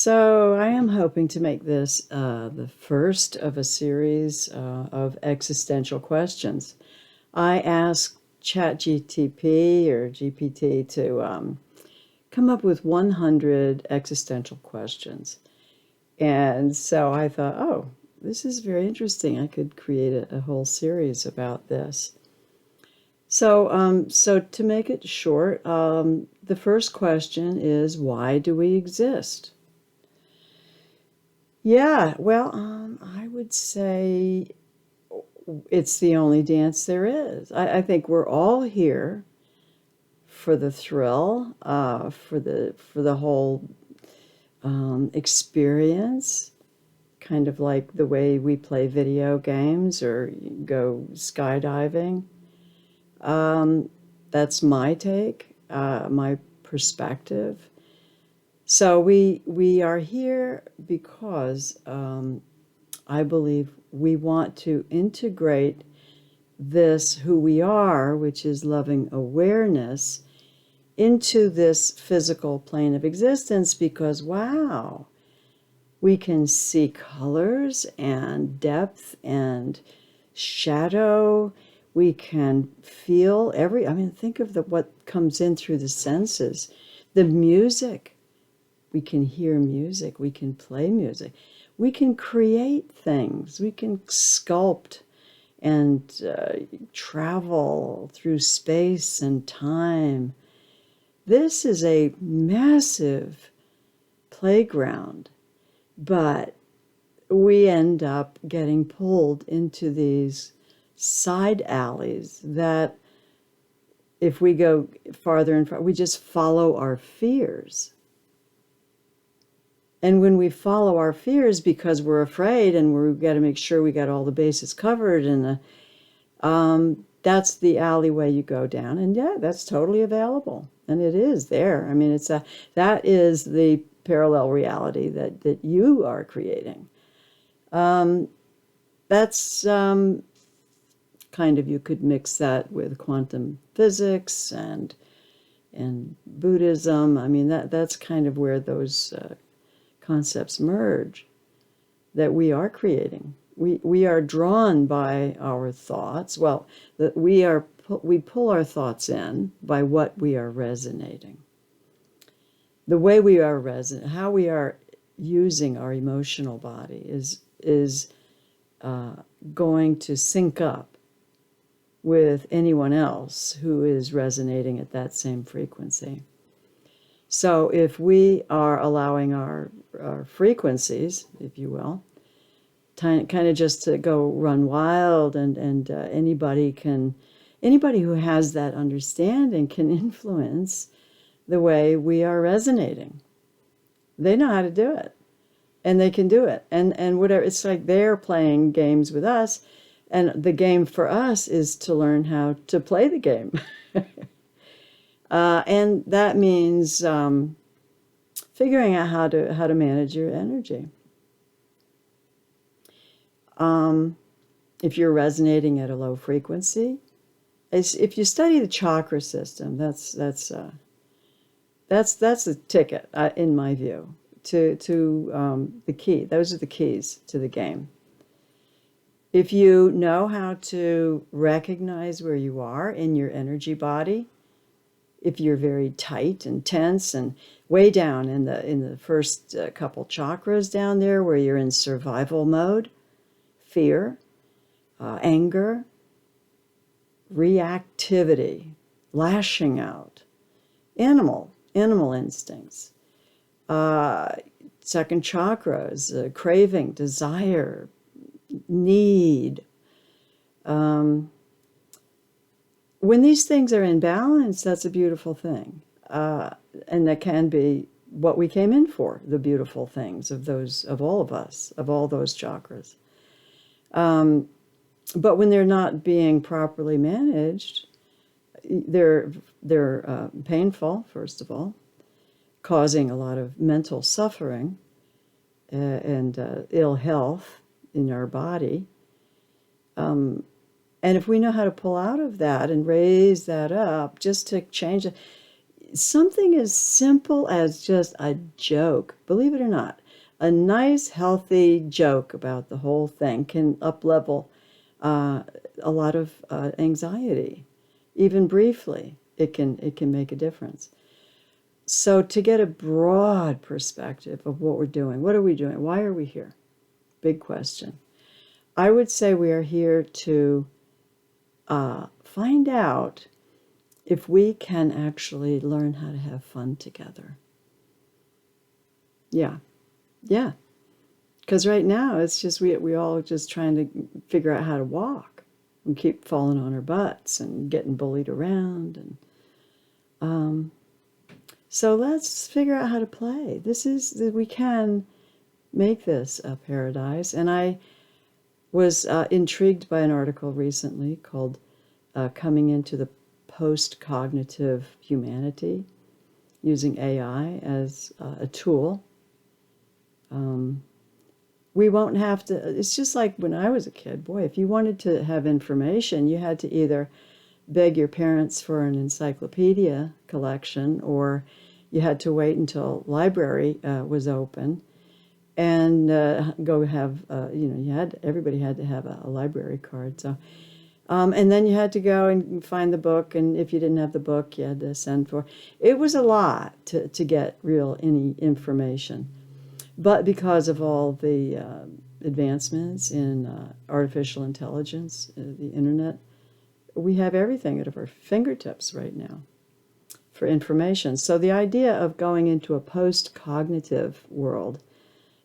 So I am hoping to make this the first of a series of existential questions. I asked ChatGPT or GPT to come up with 100 existential questions. And so I thought, oh, this is very interesting. I could create a whole series about this. So to make it short, the first question is, why do we exist? Yeah, well, I would say it's the only dance there is. I think we're all here for the thrill, for the whole experience, kind of like the way we play video games or go skydiving. That's my take, my perspective. So we are here because I believe we want to integrate this who we are, which is loving awareness, into this physical plane of existence because, wow, we can see colors and depth and shadow. We can feel think of what comes in through the senses. The music. We can hear music. We can play music. We can create things. We can sculpt and travel through space and time. This is a massive playground, but we end up getting pulled into these side alleys that if we go farther and farther, we just follow our fears. And when we follow our fears because we're afraid and we've got to make sure we got all the bases covered, and that's the alleyway you go down. And yeah, that's totally available. And it is there. I mean, that is the parallel reality that you are creating. That's kind of, you could mix that with quantum physics and Buddhism. I mean, that's kind of where those concepts merge, that we are creating. We are drawn by our thoughts. Well, that we pull our thoughts in by what we are resonating. The way we are how we are using our emotional body is going to sync up with anyone else who is resonating at that same frequency. So if we are allowing our frequencies, if you will, kind of just to go run wild, and anybody who has that understanding can influence the way we are resonating. They know how to do it, and they can do it, and whatever. It's like they're playing games with us, and the game for us is to learn how to play the game. And that means figuring out how to manage your energy. If you're resonating at a low frequency, if you study the chakra system, that's the ticket, in my view, to the key. Those are the keys to the game. If you know how to recognize where you are in your energy body, if you're very tight and tense and way down in the first couple chakras down there where you're in survival mode, fear, anger, reactivity, lashing out, animal instincts, second chakras, craving, desire, need. When these things are in balance, that's a beautiful thing. And that can be what we came in for, the beautiful things of all of us, of all those chakras. But when they're not being properly managed, they're painful, first of all, causing a lot of mental suffering and ill health in our body. And if we know how to pull out of that and raise that up, just to change it, something as simple as just a joke, believe it or not, a nice, healthy joke about the whole thing can up-level a lot of anxiety. Even briefly, it can make a difference. So to get a broad perspective of what we're doing, what are we doing? Why are we here? Big question. I would say we are here to find out if we can actually learn how to have fun together. Yeah. Because right now it's just we all just trying to figure out how to walk and keep falling on our butts and getting bullied around. And so let's figure out how to play. We can make this a paradise. And I was intrigued by an article recently called Coming into the Post-Cognitive Humanity, using AI as a tool. We won't have to, it's just like when I was a kid. Boy, if you wanted to have information, you had to either beg your parents for an encyclopedia collection, or you had to wait until library was open and go have, everybody had to have a library card. So, and then you had to go and find the book, and if you didn't have the book, you had to send for. It was a lot to get any information. But because of all the advancements in artificial intelligence, the internet, we have everything at our fingertips right now for information. So the idea of going into a post-cognitive world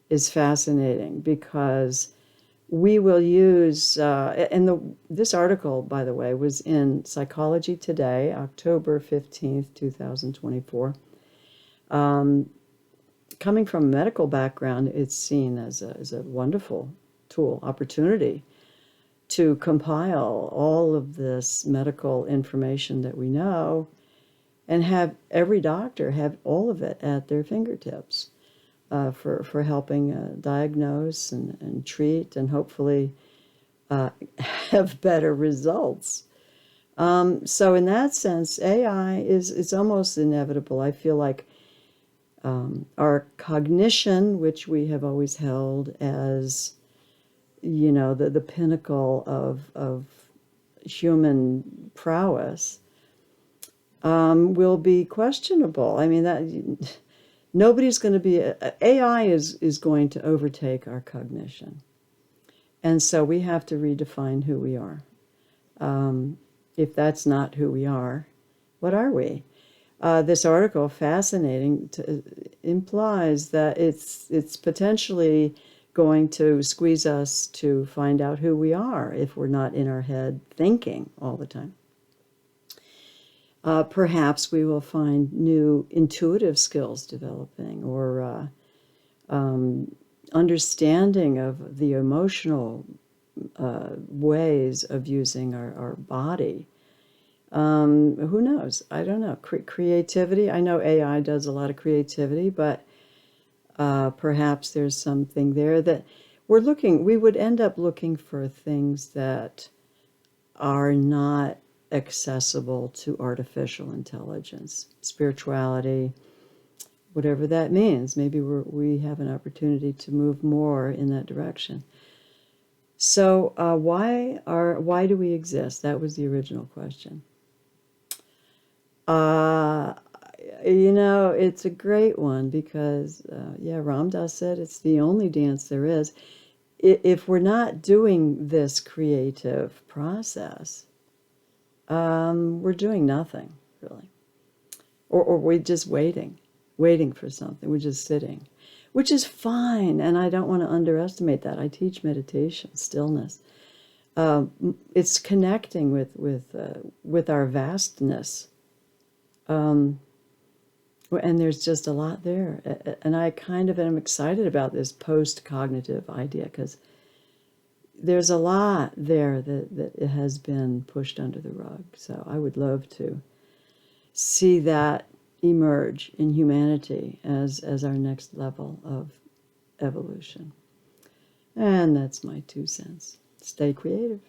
is fascinating, because we will use, this article, by the way, was in Psychology Today, October 15th, 2024. Coming from a medical background, it's seen as a wonderful tool, opportunity to compile all of this medical information that we know and have every doctor have all of it at their fingertips for helping diagnose and treat and hopefully have better results. So in that sense, AI is almost inevitable. I feel like our cognition, which we have always held as, the pinnacle of human prowess, will be questionable. I mean, that nobody's going to be, AI is going to overtake our cognition. And so we have to redefine who we are. If that's not who we are, what are we? This article, fascinating, implies that it's potentially going to squeeze us to find out who we are if we're not in our head thinking all the time. Perhaps we will find new intuitive skills developing, or understanding of the emotional ways of using our body. Who knows? I don't know. Creativity. I know AI does a lot of creativity, but perhaps there's something there that we would end up looking for things that are not accessible to artificial intelligence, spirituality, whatever that means. Maybe we have an opportunity to move more in that direction. So why do we exist? That was the original question. It's a great one, because, Ram Dass said it's the only dance there is. If we're not doing this creative process, we're doing nothing, really. Or we're just waiting for something. We're just sitting, which is fine, and I don't want to underestimate that. I teach meditation, stillness. It's connecting with our vastness. And there's just a lot there. And I kind of am excited about this post-cognitive idea, because there's a lot there that has been pushed under the rug. So I would love to see that emerge in humanity as our next level of evolution. And that's my 2 cents. Stay creative.